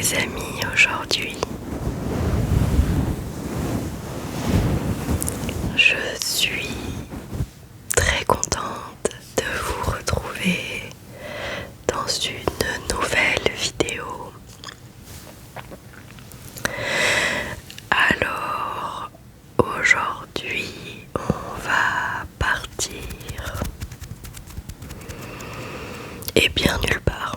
les amis, aujourd'hui je suis très contente de vous retrouver dans une nouvelle vidéo. Alors aujourd'hui on va partir et bien nulle part.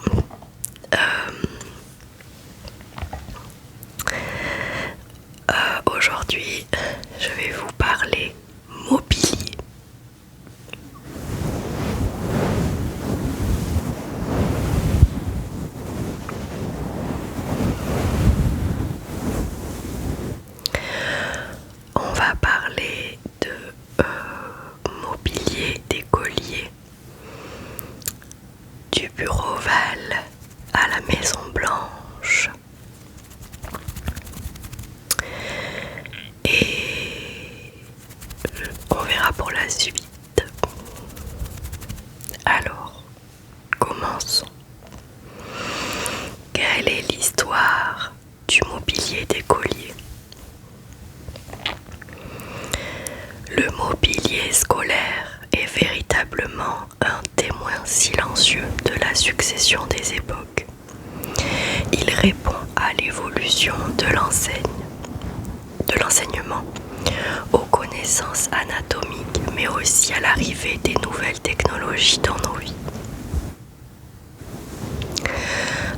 Aujourd'hui, je vais vous parler mobilier. On va parler de mobilier d'écolier, du bureau ovale à la Maison Blanche. Et on verra pour la suite. Alors, commençons. Quelle est l'histoire du mobilier d'écolier? Le mobilier scolaire est véritablement un témoin silencieux de la succession des époques. Il répond à l'évolution de l'enseignement, aux connaissances anatomiques, mais aussi à l'arrivée des nouvelles technologies dans nos vies.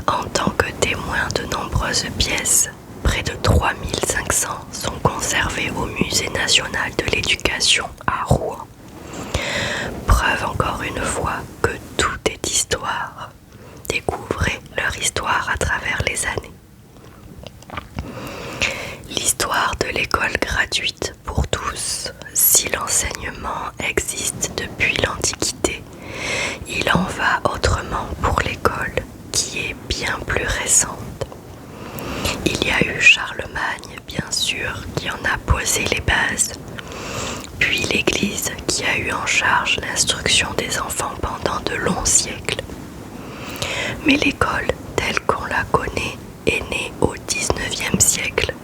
En tant que témoin de nombreuses pièces, près de 3500 sont conservées au Musée national de l'éducation à Rouen. Preuve encore une fois que tout est histoire. Découvrez leur histoire à travers les années. L'histoire de l'école gratuite pour tous. Si l'enseignement existe depuis l'Antiquité, il en va autrement pour l'école, qui est bien plus récente. Il y a eu Charlemagne, bien sûr, qui en a posé les bases, puis l'Église qui a eu en charge l'instruction des enfants pendant de longs siècles. Mais l'école, telle qu'on la connaît, est née au XIXe siècle.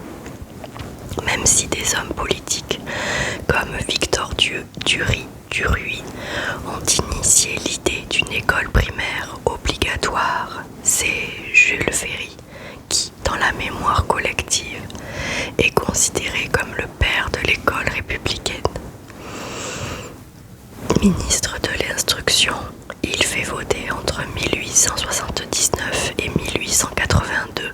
Même si des hommes politiques comme Victor Duruy ont initié l'idée d'une école primaire obligatoire, c'est Jules Ferry qui, dans la mémoire collective, est considéré comme le père de l'école républicaine. Ministre de l'Instruction, il fait voter entre 1879 et 1882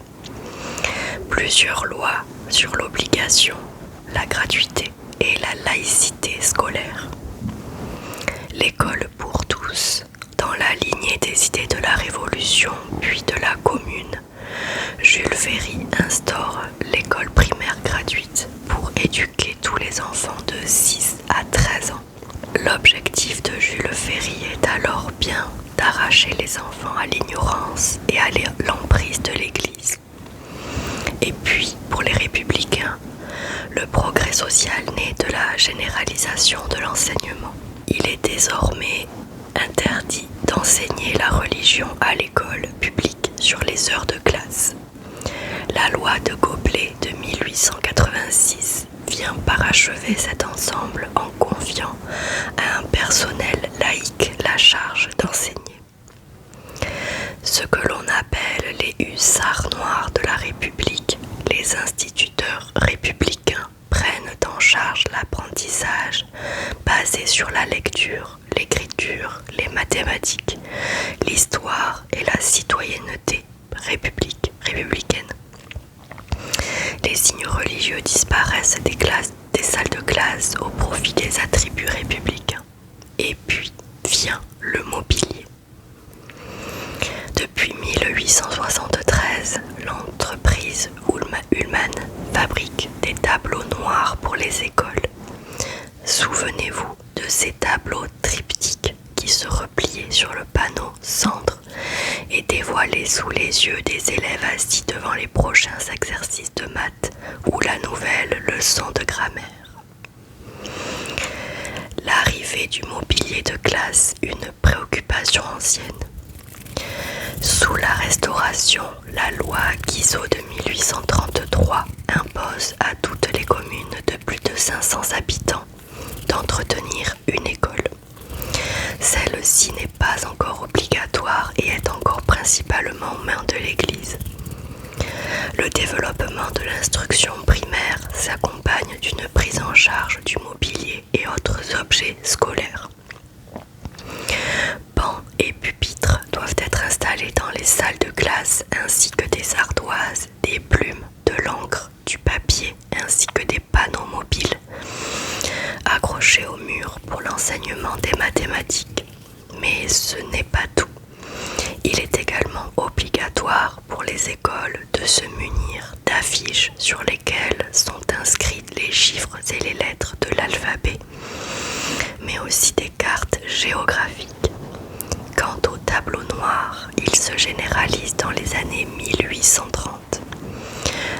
plusieurs lois sur l'obligation, la gratuité et la laïcité scolaire. L'école pour tous, dans la lignée des idées de la Révolution puis de la Commune, Jules Ferry instaure l'école primaire gratuite pour éduquer tous les enfants de 6 à 13 ans. L'objectif de Jules Ferry est alors bien d'arracher les enfants à l'ignorance et à l'emprise de l'Église. Et puis, pour les républicains, le progrès social naît de la généralisation de l'enseignement. Il est désormais interdit d'enseigner la religion à l'école publique sur les heures de classe. La loi de Goblet de 1886 vient parachever cet ensemble en confiant à un personnel laïque la charge d'enseigner. Ce que l'on appelle les hussards noirs de la République, les instituteurs républicains, prennent en charge l'apprentissage basé sur la lecture, l'écriture, les mathématiques, l'histoire et la citoyenneté républicaine. Les signes religieux disparaissent des salles de classe au profit des attributs républicains. Et puis vient le mobilier. Depuis 1873, l'entreprise Ullmann fabrique des tableaux noirs pour les écoles. Souvenez-vous de ces tableaux triptyques qui se repliaient sur le panneau centre et dévoilaient sous les yeux des élèves assis devant les prochains exercices de maths ou la nouvelle leçon de grammaire. L'arrivée du mobilier de classe, une préoccupation ancienne. Sous la Restauration, la loi Guizot de 1833 impose à toutes les communes de plus de 500 habitants d'entretenir une école. Celle-ci n'est pas encore obligatoire et est encore principalement aux mains de l'Église. Le développement de l'instruction primaire s'accompagne d'une prise en charge du mobilier et autres objets scolaires. Bancs et pupitres doivent être installés dans les salles de classe ainsi que des ardoises, des plumes, de l'encre, du papier ainsi que des panneaux mobiles accrochés au mur pour l'enseignement des mathématiques. Mais ce n'est pas tout. Il est également obligatoire pour les écoles de se munir d'affiches sur lesquelles sont inscrites les chiffres et les lettres de l'alphabet, mais aussi des cartes géographiques. Quant au tableau noir, il se généralise dans les années 1830.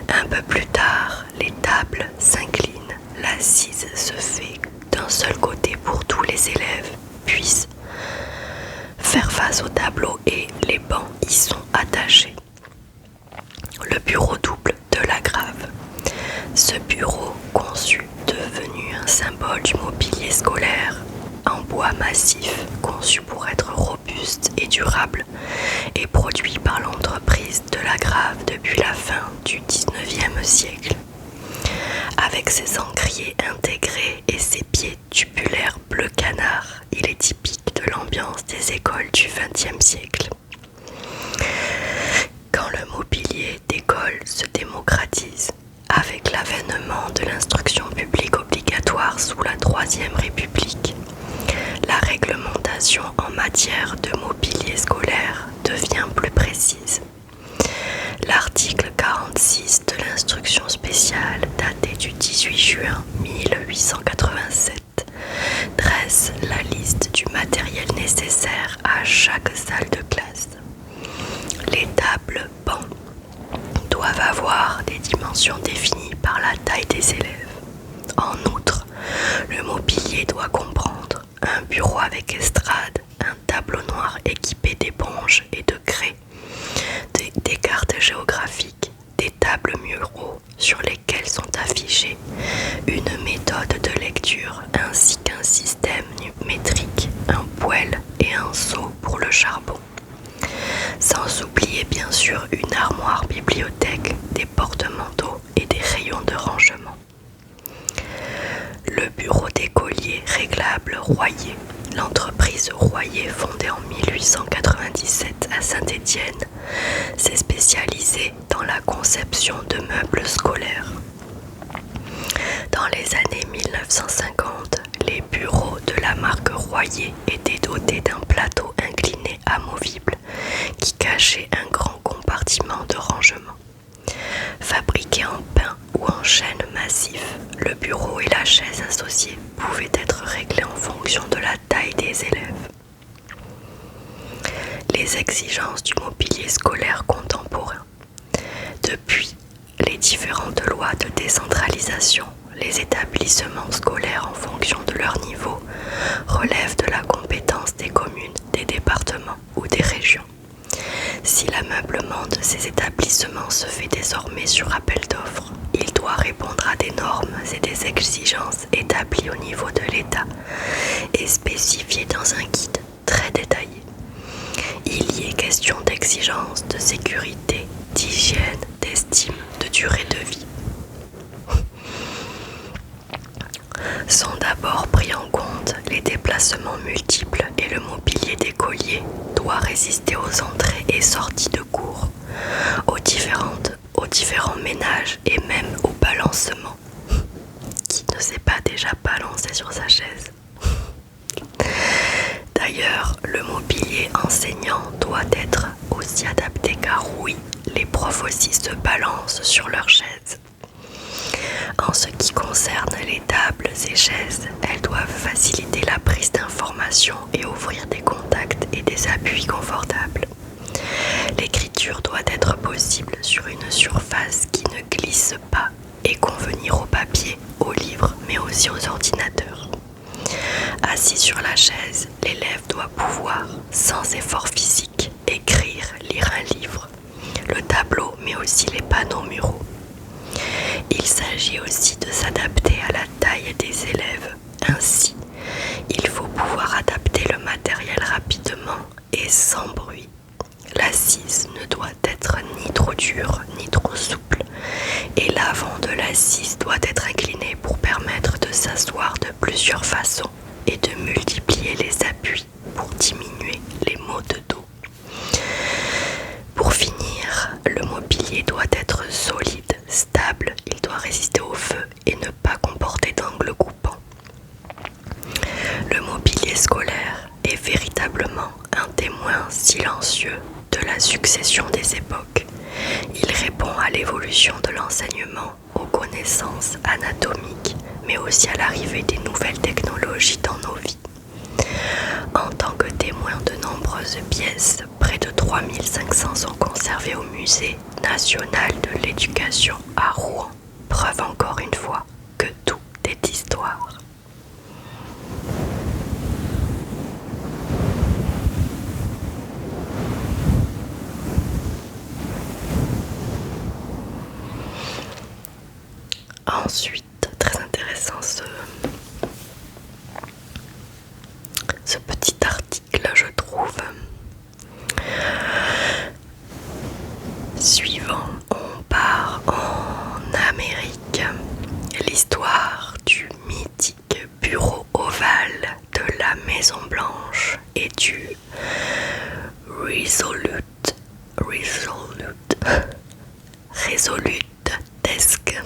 Un peu plus tard, les tables s'inclinent, l'assise se fait d'un seul côté pour tous les élèves, puissent faire face au tableau et les bancs y sont attachés. Le bureau double de la grave. Ce bureau conçu, devenu un symbole du mobilier scolaire, en bois massif, conçu pour être robuste et durable, est produit par l'entreprise de la grave depuis la fin du XIXe siècle. Avec ses encriers intégrés et ses pieds tubulaires bleu canard, il est typique de l'ambiance des écoles du XXe siècle. Quand le mobilier d'école se démocratise, avec l'avènement de l'instruction publique obligatoire sous la Troisième République, la réglementation en matière de mobilier scolaire devient plus précise. L'article 46 de l'instruction spéciale daté du 18 juin 1887 dresse la liste du matériel nécessaire à chaque salle de classe. Les tables bancs doivent avoir des dimensions définies par la taille des élèves. En outre, le mobilier doit comprendre un bureau avec estrade, un tableau noir équipé d'éponges et de craies, des cartes géographiques, des tables muraux sur lesquelles sont affichées une méthode de lecture ainsi qu'un système métrique, un poêle et un seau pour le charbon. Sans oublier bien sûr une armoire bibliothèque, des porte-manteaux et des rayons de rangement. Le bureau d'écolier réglable Royer. L'entreprise Royer, fondée en 1897 à Saint-Étienne, s'est spécialisée dans la conception de meubles scolaires. Dans les années 1950, les bureaux de la marque Royer étaient dotés d'un plateau incliné amovible qui cachait un grand compartiment de rangement. Fabriqué en pin ou en chêne massif, le bureau et la chaise associée pouvaient être réglés en fonction de la taille des élèves. Les exigences du mobilier scolaire contemporain. Depuis les différentes lois de décentralisation, les établissements scolaires en fonction de leur niveau relèvent de la compétence des communes, des départements ou des régions. Si l'ameublement de ces établissements se fait désormais sur appel d'offres, il doit répondre à des normes et des exigences établies au niveau de l'État et spécifiées dans un guide très détaillé. Il y est question d'exigences de sécurité, d'hygiène, d'estime, de durée de vie. Sont d'abord pris en compte les déplacements multiples et le mobilier d'écolier doit résister aux entrées et sorties de cours, aux différents ménages et même au balancement. Qui ne s'est pas déjà balancé sur sa chaise? D'ailleurs, le mobilier enseignant doit être aussi adapté car oui, les profs aussi se balancent sur leurs chaises. En ce qui concerne les tables et chaises, elles doivent faciliter la prise d'informations et offrir des contacts et des appuis confortables. L'écriture doit être possible sur une surface qui ne glisse pas et convenir au papier, aux livres, mais aussi aux ordinateurs. Assis sur la chaise, l'élève doit pouvoir, sans effort physique, écrire lire un livre, le tableau, mais aussi les panneaux muraux. Il s'agit aussi de s'adapter à la taille des élèves. Ainsi, il faut pouvoir adapter le matériel rapidement et sans bruit. L'assise ne doit être ni trop dure ni trop souple, et l'avant de l'assise doit être incliné pour permettre de s'asseoir de plusieurs façons et de multiplier les appuis pour diminuer les maux de dos. Pour finir, le mobilier doit être solide, stable, il doit résister au feu et ne pas comporter d'angles coupants. Le mobilier scolaire est véritablement un témoin silencieux de la succession des époques. Il répond à l'évolution de l'enseignement, aux connaissances anatomiques, mais aussi à l'arrivée des nouvelles technologies dans nos vies. En tant que témoin de nombreuses pièces, près de 3500 sont conservées au Musée national de l'éducation à Rouen. Preuve encore une fois que tout est histoire. Ensuite, très intéressant ce petit article, je trouve. Suivant, on part en Amérique. L'histoire du mythique bureau ovale de la Maison Blanche et du Resolute Desk.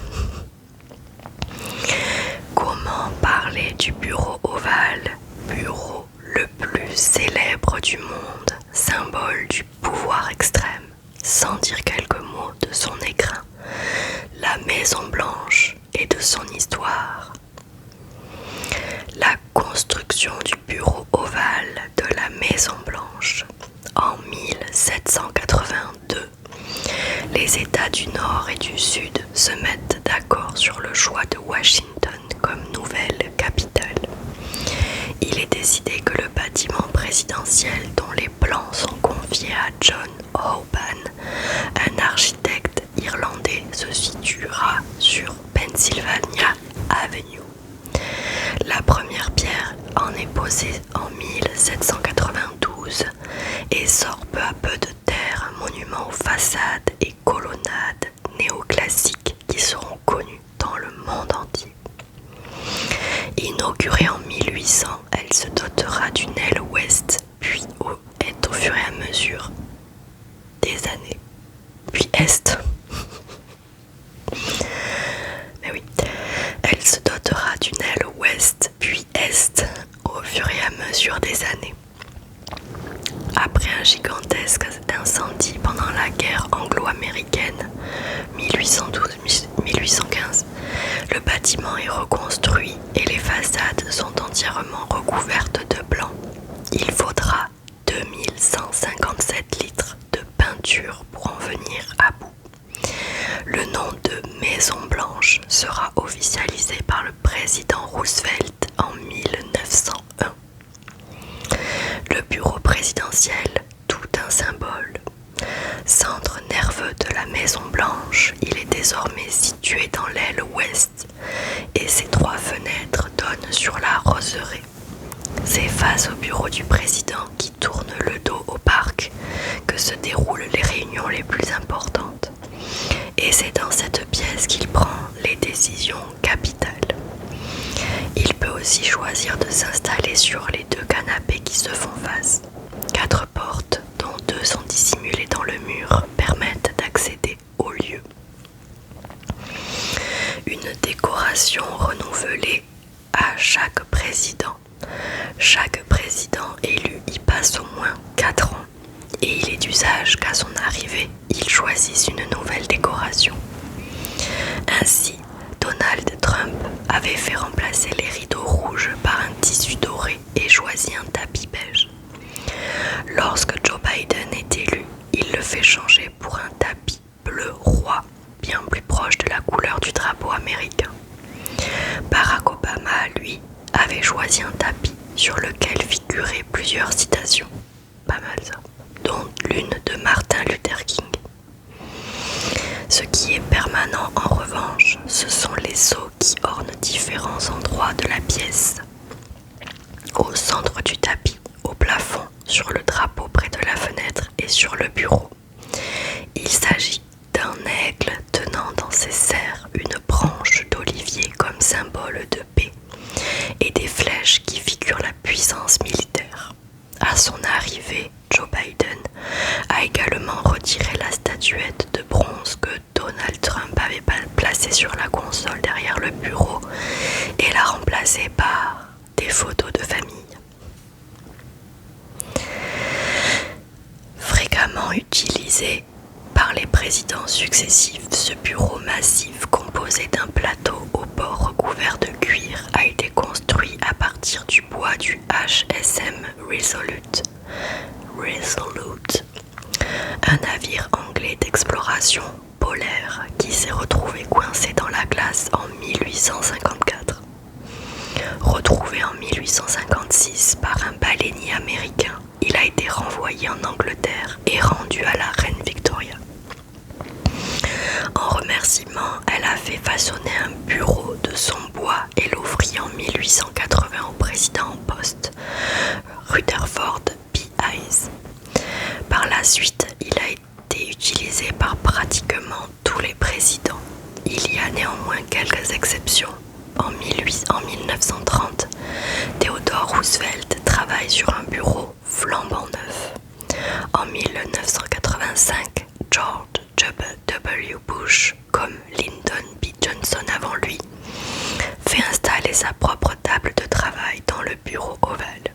Comment parler du bureau ovale, bureau le plus célèbre du monde, symbole du pouvoir extrême, sans dire quelques mots de son écrin, la Maison Blanche et de son histoire. La construction du bureau ovale de la Maison Blanche en 1782. Les États du Nord et du Sud se mettent d'accord sur le choix de Washington comme nouvelle capitale. Il est décidé que le bâtiment présidentiel dont les plans sont confiés à John Houban, un architecte irlandais, se situera sur Pennsylvania Avenue. La première pierre en est posée en 1792 et sort peu à peu de terre un monument aux façades et colonnades néoclassiques qui seront connus dans le monde entier. Inaugurée en 1800, elle se dotera d'une aile ouest, puis est au fur et à mesure des années, puis est. Mais oui, elle se dotera d'une aile ouest, puis est, au fur et à mesure des années. Après un gigantesque incendie pendant la guerre anglo-américaine 1812-1815, le bâtiment est reconstruit et les façades sont entièrement recouvertes de blanc. Il faudra 2157 litres de peinture pour en venir à bout. Le nom de Maison Blanche sera officialisé par le président Roosevelt en 1901. Le bureau présidentiel, tout un symbole. Centre nerveux de la Maison Blanche, il est désormais situé dans l'aile ouest et ses 3 fenêtres donnent sur la roseraie. C'est face au bureau du président qui tourne le dos au parc que se déroulent les réunions les plus importantes. Et c'est dans cette pièce qu'il prend les décisions capitales. Il peut aussi choisir de s'installer sur les 2 canapés qui se font face. 4 portes, dont 2 sont dissimulées dans le mur, permettent d'accéder au lieu. Une décoration renouvelée à chaque président. Chaque président élu y passe au moins 4 ans et il est d'usage qu'à son arrivée, il choisisse une nouvelle décoration. Ainsi, Donald Trump avait fait remplacer les rideaux rouges par un tissu doré et choisi un tapis beige. Lorsque Joe Biden est élu, il le fait changer pour un tapis bleu roi, bien plus proche de la couleur du drapeau américain. Barack Obama, lui, avait choisi un tapis sur lequel figuraient plusieurs citations, pas mal ça, dont lune de Martin Luther King. Ce qui est permanent en revanche, ce sont les sceaux qui ornent différents endroits de la pièce. Au centre du tapis, au plafond, sur le drapeau près de la fenêtre et sur le bureau. Il s'agit d'un aigle tenant dans ses serres une branche d'olivier comme symbole de paix et des flèches qui figurent la puissance militaire. À son arrivée, Joe Biden a également retiré la statuette de bronze que Donald Trump avait placée sur la console derrière le bureau et l'a remplacée par des photos de famille. Fréquemment utilisé par les présidents successifs, ce bureau massif composé d'un plateau au bord recouvert de cuir a été construit à partir du bois du HSM Resolute, un navire anglais d'exploration polaire qui s'est retrouvé coincé dans la glace en 1854. Retrouvé en 1856 par un baleinier américain, il a été renvoyé en Angleterre et rendu à la reine Victoria. En remerciement, elle a fait façonner un bureau de son bois et l'offrit en 1880 au président en poste, Rutherford B. Hayes. Par la suite, il a été utilisé par pratiquement tous les présidents. Il y a néanmoins quelques exceptions. En 1930, Theodore Roosevelt travaille sur un bureau flambant neuf. En 1985, George W. Bush, comme Lyndon B. Johnson avant lui, fait installer sa propre table de travail dans le bureau ovale.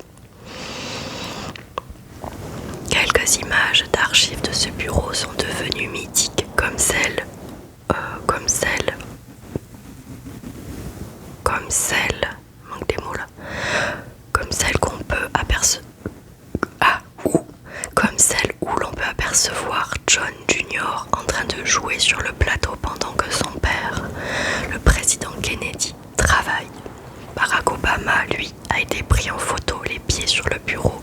Quelques images d'archives de ce bureau sont devenues mythiques, comme celle qu'on peut apercevoir. Comme celle où l'on peut apercevoir John Jr. en train de jouer sur le plateau pendant que son père, le président Kennedy, travaille. Barack Obama, lui, a été pris en photo les pieds sur le bureau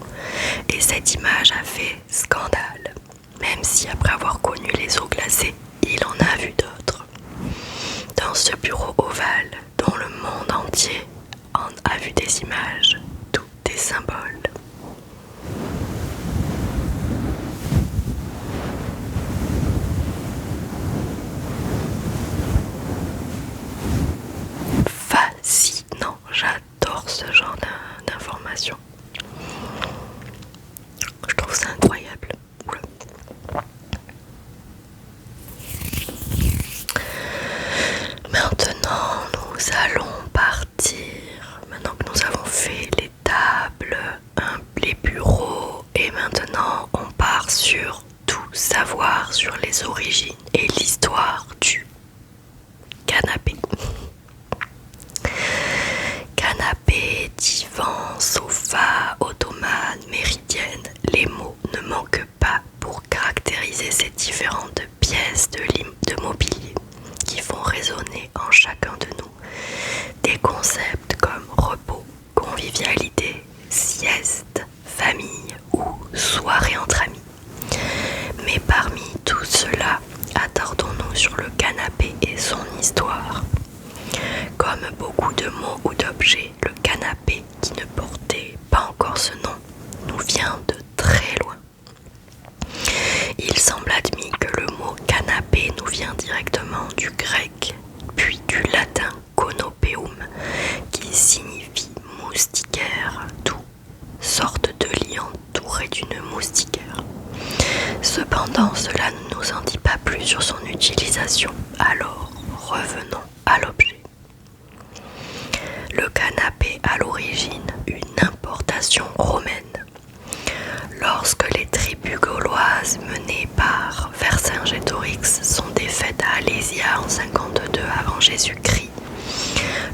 et cette image a fait scandale, même si après avoir connu les eaux glacées, il en a vu d'autres. Dans ce bureau ovale, dont le monde entier a vu des images, tous des symboles. Fascinant, j'adore ce genre d'informations. Je trouve ça incroyable. Maintenant, nous allons partir. Maintenant que nous avons fait les tables, les bureaux, et maintenant on part sur tout savoir sur les origines et l'histoire du canapé. Canapé, divan, sofa, ottomane, méridienne, les mots ne manquent pas pour caractériser ces différentes pièces de mobilier qui font résonner en chacun de nous des concepts comme repos, convivialité, sieste, famille ou soirée entre amis. Mais parmi tout cela, attardons-nous sur le canapé et son histoire. Comme beaucoup de mots ou d'objets, le canapé, qui ne portait pas encore ce nom, nous vient de très loin. Il semble admis que le mot canapé nous vient directement du grec, puis du latin conopeum, qui signifie moustiquaire, d'où sorte de lit entouré d'une moustiquaire. Cependant, cela ne nous en dit pas plus sur son utilisation, alors revenons à l'objet. Le canapé a à l'origine une importation romaine. Lorsque les tribus gauloises menées par Vercingétorix sont défaites à Alésia en 52 avant Jésus-Christ,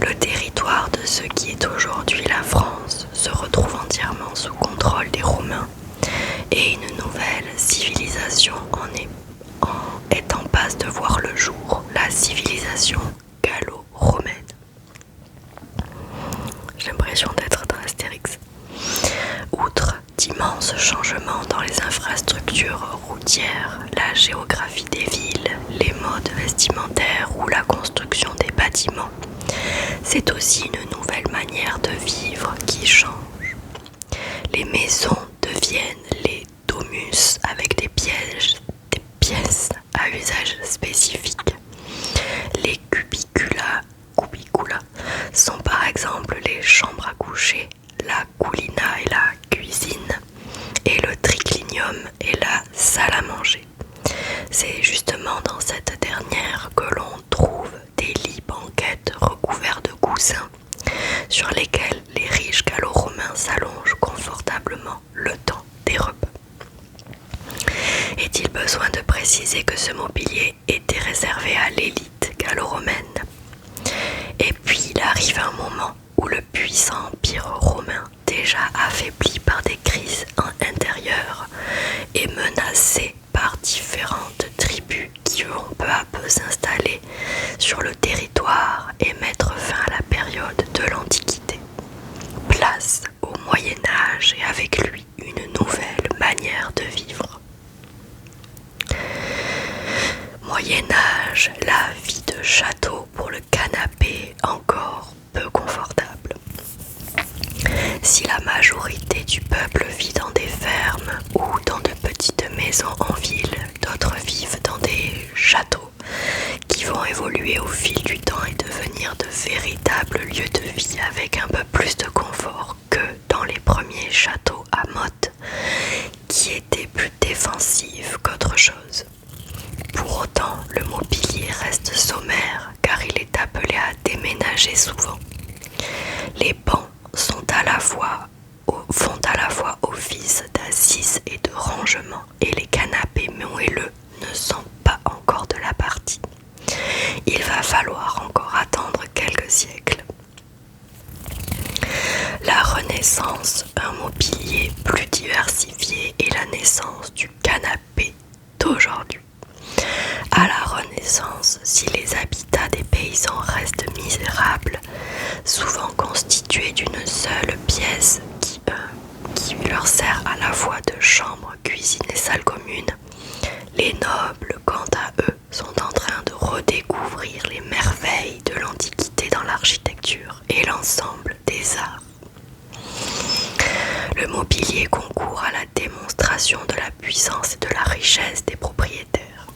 le territoire de ce qui est aujourd'hui la France se retrouve entièrement sous contrôle des Romains et une nouvelle civilisation est en passe de voir le jour, la civilisation gallo-romaine. J'ai l'impression d'être dans Astérix. Outre d'immenses changements dans les infrastructures l'infrastructure routière, la géographie des villes, les modes vestimentaires ou la construction des bâtiments. C'est aussi une nouvelle manière de vivre qui change. Les maisons deviennent les domus avec des pièces à usage spécifique. Les cubicula sont par exemple les chambres à coucher, la coulina et la cuisine, et le triclinium est la salle à manger. C'est justement dans cette dernière que l'on trouve des lits banquettes recouverts de coussins sur lesquels les riches gallo-romains s'allongent confortablement le temps des repas. Est-il besoin de préciser que ce mobilier était réservé à l'élite gallo-romaine? Et puis il arrive un moment où le puissant empire romain, déjà affaibli par des crises intérieures et menacé par différentes tribus qui vont peu à peu s'installer sur le territoire et mettre fin à la période de l'Antiquité. Place au Moyen-Âge et avec lui une nouvelle manière de vivre. Moyen-Âge, la vie de château pour le canapé encore peu confortable. Si la majorité du peuple vit dans des fermes ou dans de petites maisons en ville, d'autres vivent dans des châteaux qui vont évoluer au fil du temps et devenir de véritables lieux de vie avec un peu plus de confort que dans les premiers châteaux à motte qui étaient plus défensifs qu'autre chose. Pour autant, le mobilier reste sommaire car il est appelé à déménager souvent. Les bancs font à la fois office d'assises et de rangement et les canapés moelleux ne sont pas encore de la partie. Il va falloir encore attendre quelques siècles. La Renaissance, un mobilier plus diversifié et la naissance du canapé d'aujourd'hui. À la Renaissance, si les habitats des paysans restent misérables, souvent constitués d'une seule pièce qui leur sert à la fois de chambre, cuisine et salle commune, les nobles, quant à eux, sont en train de redécouvrir les merveilles de l'Antiquité dans l'architecture et l'ensemble des arts. Le mobilier concourt à la démonstration de la puissance et de la richesse des propriétaires.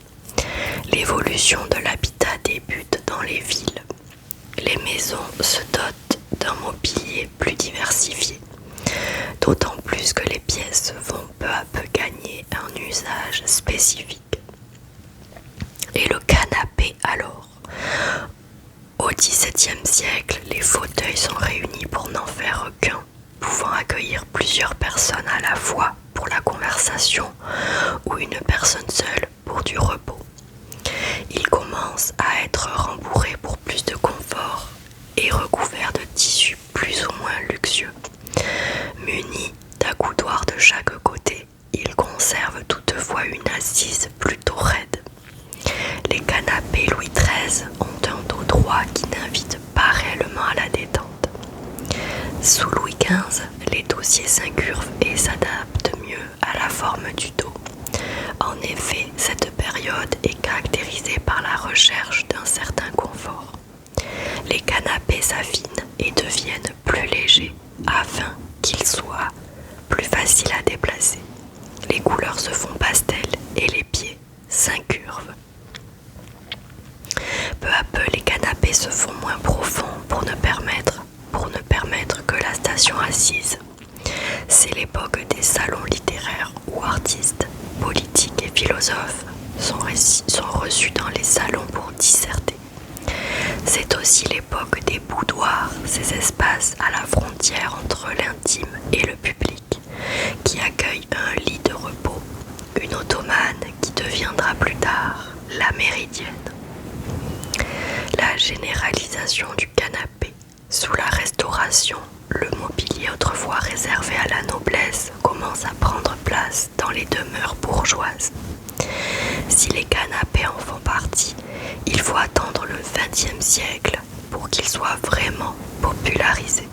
L'évolution de l'habitat débute dans les villes. Les maisons se dotent d'un mobilier plus diversifié, d'autant plus que les pièces vont peu à peu gagner un usage spécifique. Et le canapé alors? Au XVIIe siècle, les fauteuils sont réunis pour n'en faire qu'un, pouvant accueillir plusieurs personnes à la fois pour la conversation ou une personne seule pour du repos. Il commence à être rembourré pour plus de confort et recouvert de tissus plus ou moins luxueux. Muni d'accoudoirs de chaque côté, il conserve toutefois une assise plutôt raide. Les canapés Louis XIII ont un dos droit qui n'invite pas réellement à la détente. Sous Louis XV, les dossiers s'incurvent et s'adaptent mieux à la forme du dos. En effet, cette période est caractérisée par la recherche d'un certain confort. Les canapés s'affinent et deviennent plus légers afin qu'ils soient plus faciles à déplacer. Les couleurs se font pastel et les pieds s'incurvent. Peu à peu, les canapés se font moins profonds pour ne permettre que la station assise. C'est l'époque des salons littéraires où artistes, politiques et philosophes sont reçus dans les salons pour disserter. C'est aussi l'époque des boudoirs, ces espaces à la frontière entre l'intime et le public, qui accueillent un lit de repos, une ottomane qui deviendra plus tard la méridienne. La généralisation du canapé. Sous la Restauration, le mobilier autrefois réservé à la noblesse commence à prendre place dans les demeures bourgeoises. Si les canapés en font partie, il faut attendre le XXe siècle pour qu'ils soient vraiment popularisés.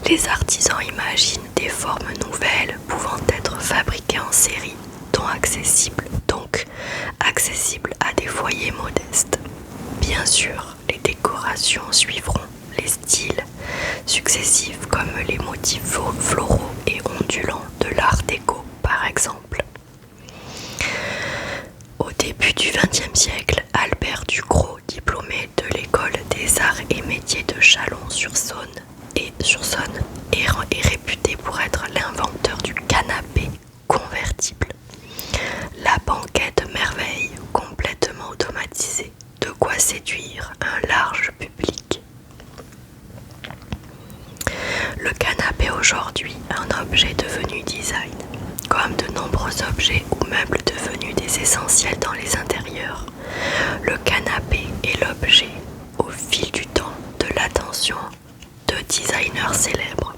Les artisans imaginent des formes nouvelles pouvant être fabriquées en série, donc accessibles à des foyers modestes. Bien sûr, les décorations suivront les styles successifs comme les motifs floraux et ondulants de l'art déco par exemple. Au début du XXe siècle, Albert Ducrot, diplômé de l'école des arts et métiers de Chalon-sur-Saône est réputé pour être l'inventeur du canapé convertible. La banquette merveille, complètement automatisée, de quoi séduire un large public. Le canapé aujourd'hui, un objet devenu design, comme de nombreux objets ou meubles devenus des essentiels dans les intérieurs. Le canapé est l'objet, au fil du temps, de l'attention de designers célèbres.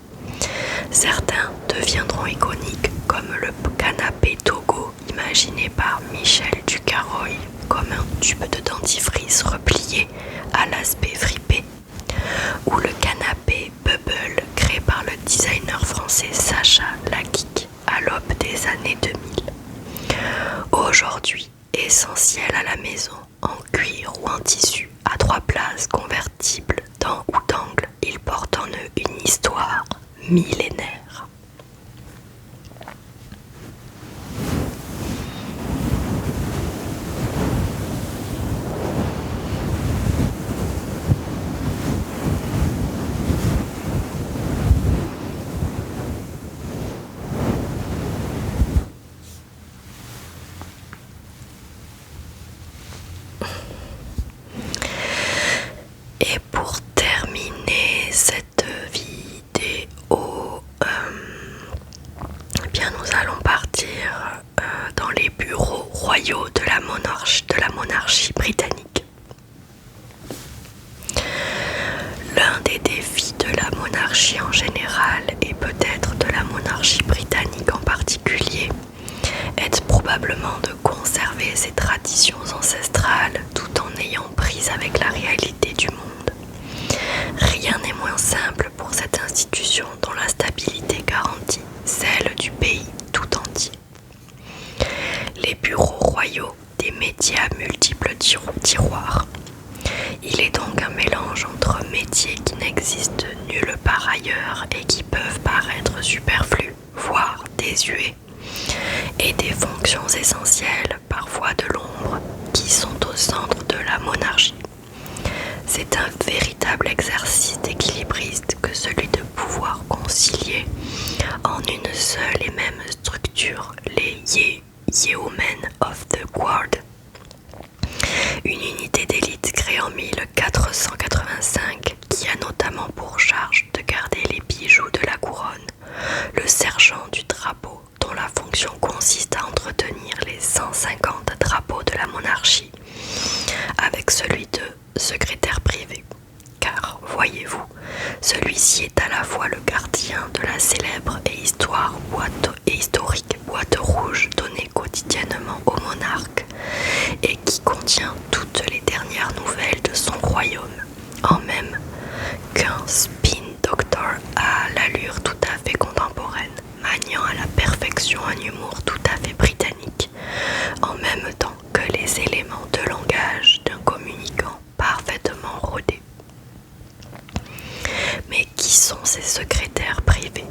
Certains deviendront iconiques, comme le canapé Togo, imaginé par Michel Ducarroy comme un tube de dentifrice replié à l'aspect fripé, ou le canapé Bubble, créé par le designer français Sacha Lagic à l'aube des années 2000. Aujourd'hui, essentiel à la maison, en cuir ou en tissu, à 3 places, convertible dans ou d'angle, il porte en eux une histoire millénaire. Et pour terminer cette vidéo, bien nous allons partir dans les bureaux royaux de la monarchie britannique. L'un des défis de la monarchie en général et peut-être de la monarchie britannique en particulier est probablement de conserver ses traditions ancestrales tout en ayant prise avec la réalité du monde. Rien n'est moins simple pour cette institution dont la stabilité garantit celle du pays tout entier. Les bureaux royaux, des métiers à multiples tiroirs. Il est donc un mélange entre métiers qui n'existent nulle part ailleurs et qui peuvent paraître superflus, voire désuets, et des fonctions essentielles, parfois de l'ombre, qui sont au centre de la monarchie. C'est un véritable exercice d'équilibriste que celui de pouvoir concilier en une seule et même structure les Yeomen of the Guard, une unité d'élite créée en 1485 qui a notamment pour charge de garder les bijoux de la couronne, le sergent du drapeau dont la fonction consiste à entretenir les 150 drapeaux de la monarchie, avec celui de secrétaire privé. Car, voyez-vous, celui-ci est à la fois le gardien de la célèbre et historique boîte rouge donnée quotidiennement au monarque et qui contient toutes les dernières nouvelles de son royaume, en même qu'un spin doctor à l'allure tout à fait contemporaine, maniant à la perfection un humour tout à fait britannique, en même temps que les éléments de langage d'un communicant parfaitement rodé. Mais qui sont ces secrétaires privés?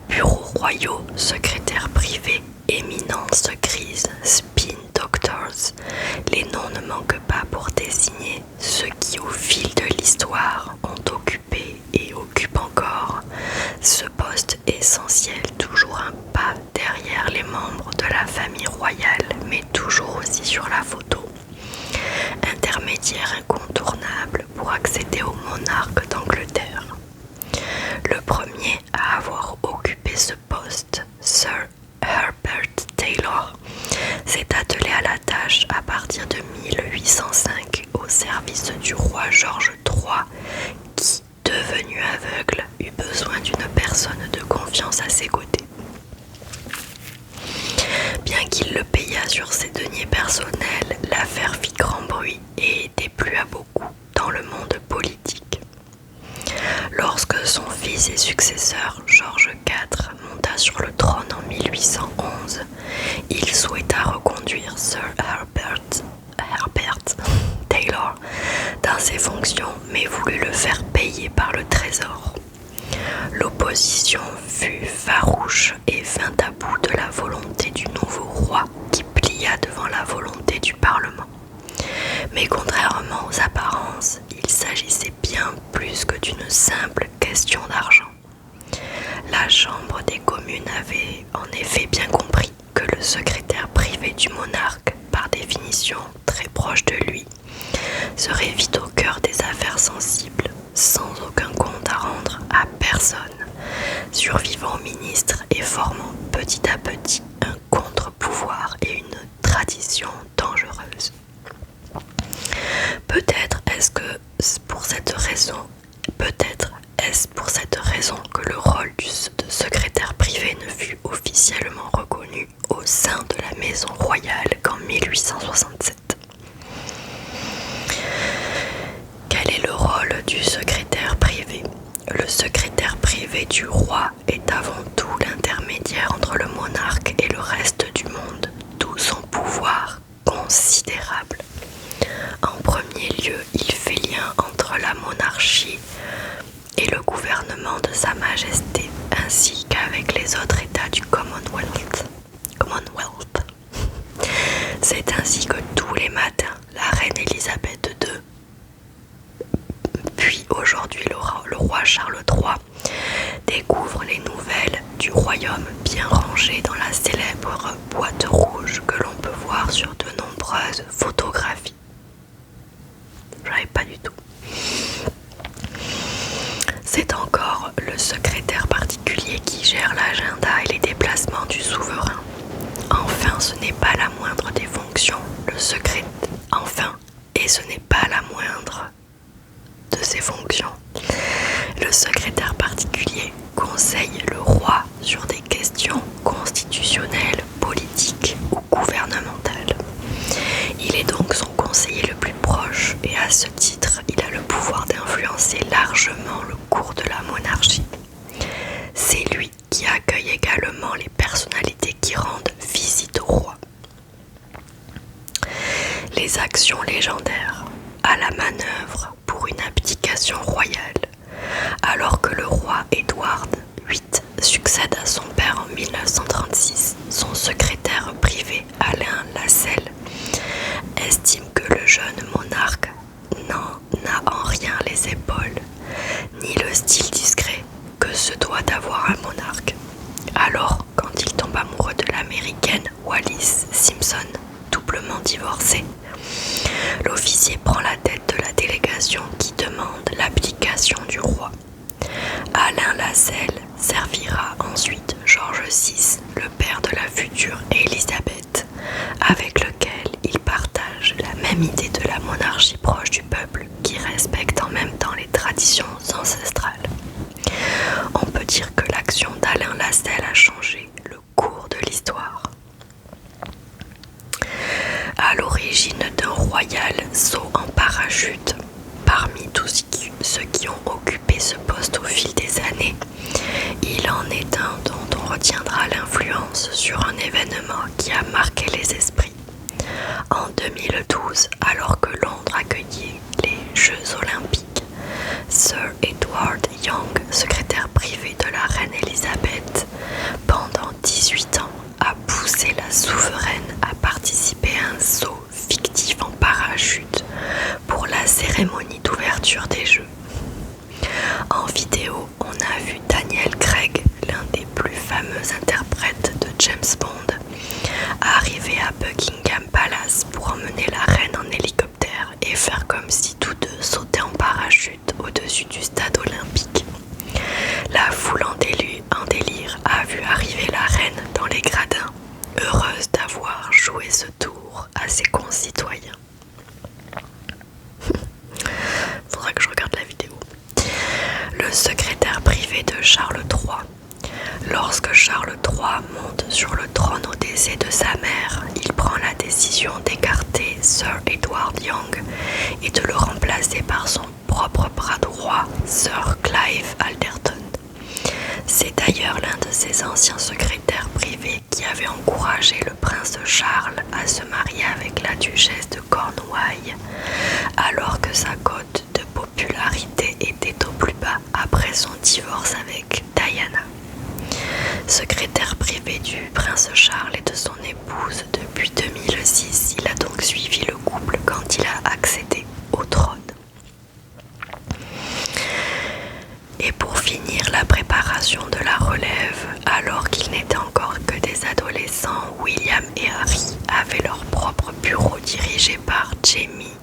Bureaux royaux, secrétaires privés, éminences grises, spin doctors, les noms ne manquent pas pour désigner ceux qui au fil de l'histoire ont occupé et occupent encore ce poste essentiel, toujours un pas derrière les membres de la famille royale, mais toujours aussi sur la photo. Intermédiaire incontournable pour accéder au monarque d'Angleterre. Le premier à avoir occupé ce poste, Sir Herbert Taylor, s'est attelé à la tâche à partir de 1805 au service du roi George III qui, devenu aveugle, eut besoin d'une personne de confiance à ses côtés. Bien qu'il le payât sur ses deniers personnels, l'affaire fit grand bruit et déplut à beaucoup dans le monde politique. Lorsque son fils ses successeurs, George IV monta sur le trône en 1811, il souhaita reconduire Sir Herbert Taylor dans ses fonctions, mais voulut le faire payer par le trésor. L'opposition fut farouche et vint à bout de la volonté du nouveau roi qui plia devant la volonté du Parlement. Mais contrairement aux apparences, il s'agissait bien plus que d'une simple question d'argent. La Chambre des communes avait en effet bien compris que le secrétaire privé du monarque, par définition très proche de lui, serait vite au cœur des affaires sensibles, sans aucun compte à rendre à personne, survivant au ministre et formant petit à petit un contre-pouvoir et une tradition dangereuse. Peut-être est-ce pour cette raison que le rôle de secrétaire privé ne fut officiellement reconnu au sein de la maison royale qu'en 1867. Quel est le rôle du secrétaire privé? Le secrétaire privé du roi est avant tout l'intermédiaire entre le monarque et le reste du monde, d'où son pouvoir considérable. En premier lieu, il fait lien entre la monarchie et le gouvernement de Sa Majesté, ainsi qu'avec les autres États du Commonwealth. C'est ainsi que tous les matins, la reine Elisabeth II, puis aujourd'hui le roi Charles III, découvre les nouvelles du royaume bien rangées dans la célèbre boîte rouge que l'on peut voir sur de nombreuses photographies. Je n'avais pas du tout. C'est encore le secrétaire particulier qui gère l'agenda et les déplacements du souverain. Enfin, ce n'est pas la moindre des fonctions, ce n'est pas la moindre de ses fonctions. Le secrétaire particulier conseille le roi sur des questions constitutionnelles, politiques ou gouvernementales. Il est donc son conseiller le plus proche et à ce titre, il a le pouvoir d'influencer largement le cours de la monarchie. C'est lui qui accueille également les personnalités qui rendent visite au roi. Les actions légendaires à la manœuvre pour une abdication royale. Alors que le roi Édouard VIII succède à son père en 1936, son secrétaire privé Alain Lasselle estime que le jeune monarque n'a en rien les épaules, ni le style discret que se doit d'avoir un monarque. Alors, quand il tombe amoureux de l'américaine Wallis Simpson, doublement divorcée, l'officier prend la tête de la délégation qui demande l'abdication du roi. Alain Lasselle servira ensuite George VI, le père de la future Élisabeth, avec lequel il partage la même idée de la monarchie proche du peuple qui respecte en même temps les traditions ancestrales. On peut dire que l'action d'Alain Lasselle a changé le cours de l'histoire. À l'origine d'un royal saut en parachute, parmi tous ceux qui ont occupé ce poste au fil des années, il en est un dont on retiendra l'influence sur un événement qui a marqué les esprits. En 2012, alors que Londres accueillait les Jeux Olympiques, Sir Edward Young, secrétaire privé de la reine Elisabeth, pendant 18 ans, a poussé la souveraine à participer à un saut fictif en parachute pour la cérémonie d'ouverture des Jeux. En vidéo, on a vu Daniel Craig, l'un des plus fameux interprètes de James Bond, arriver à Buckingham Palace pour emmener la reine en hélicoptère et faire comme si tous deux sautaient en parachute au-dessus du stade olympique. La foule en délire a vu arriver la reine dans les gradins, heureuse d'avoir joué ce tour à ses concitoyens. Faudra que je regarde la vidéo. Le secrétaire privé de Charles III. Lorsque Charles III monte sur le trône au décès de sa mère, il prend la décision d'écarter Sir Edward Young et de le remplacer par son propre bras droit, Sir Clive Alderton. C'est d'ailleurs l'un de ses anciens secrétaires privés qui avait encouragé le prince Charles à se marier avec la duchesse de Cornouailles, alors que sa cote de popularité était au plus bas après son divorce avec Diana. Secrétaire privé du prince Charles et de son épouse depuis 2006, il a donc suivi le couple quand il a accédé au trône. Et pour finir la préparation de la relève, alors qu'ils n'étaient encore que des adolescents, William et Harry avaient leur propre bureau dirigé par Jamie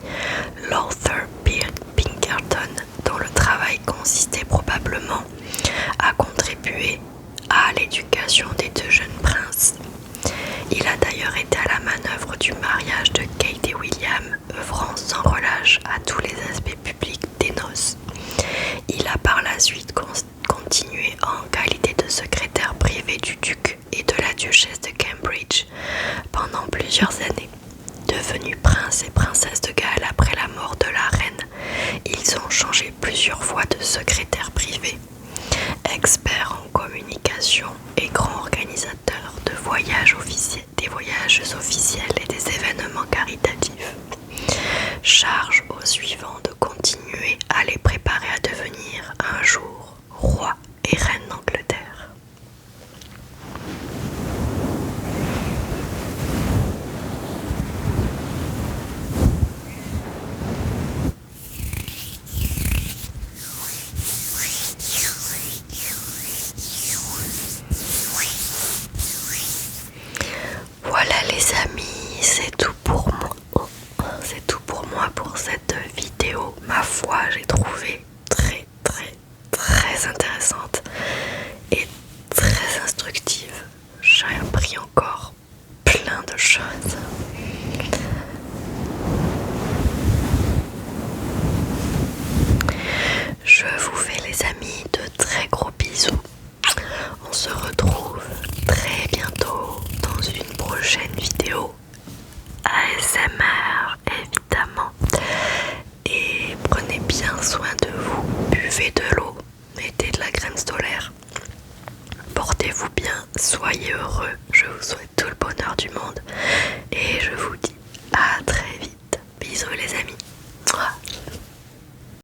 Lowther Pinkerton, dont le travail consistait probablement à contribuer à l'éducation des deux jeunes princes. Il a d'ailleurs été à la manœuvre du mariage de Kate et William, œuvrant sans relâche à tous les aspects publics des noces. Il a par la suite continué en qualité de secrétaire privé du duc et de la duchesse de Cambridge pendant plusieurs années. Devenus prince et princesse de Galles après la mort de la reine, ils ont changé plusieurs fois de secrétaire privé. Expert en communication et grand organisateur de des voyages officiels et des événements caritatifs. Charge aux suivants de continuer à les préparer à devenir un jour roi et reine d'Angleterre. Voilà les amis, c'est tout pour moi. C'est tout pour moi pour cette vidéo. Ma foi, j'ai trouvé très intéressante et très instructive. J'ai appris encore plein de choses. Je vous fais les amis de très gros bisous. On se retrouve très bientôt dans une prochaine vidéo ASMR évidemment. Et prenez bien soin de vous, buvez de l'eau, mettez de la crème solaire. Portez-vous bien, soyez heureux, je vous souhaite tout le bonheur du monde et je vous dis à très vite. Bisous les amis.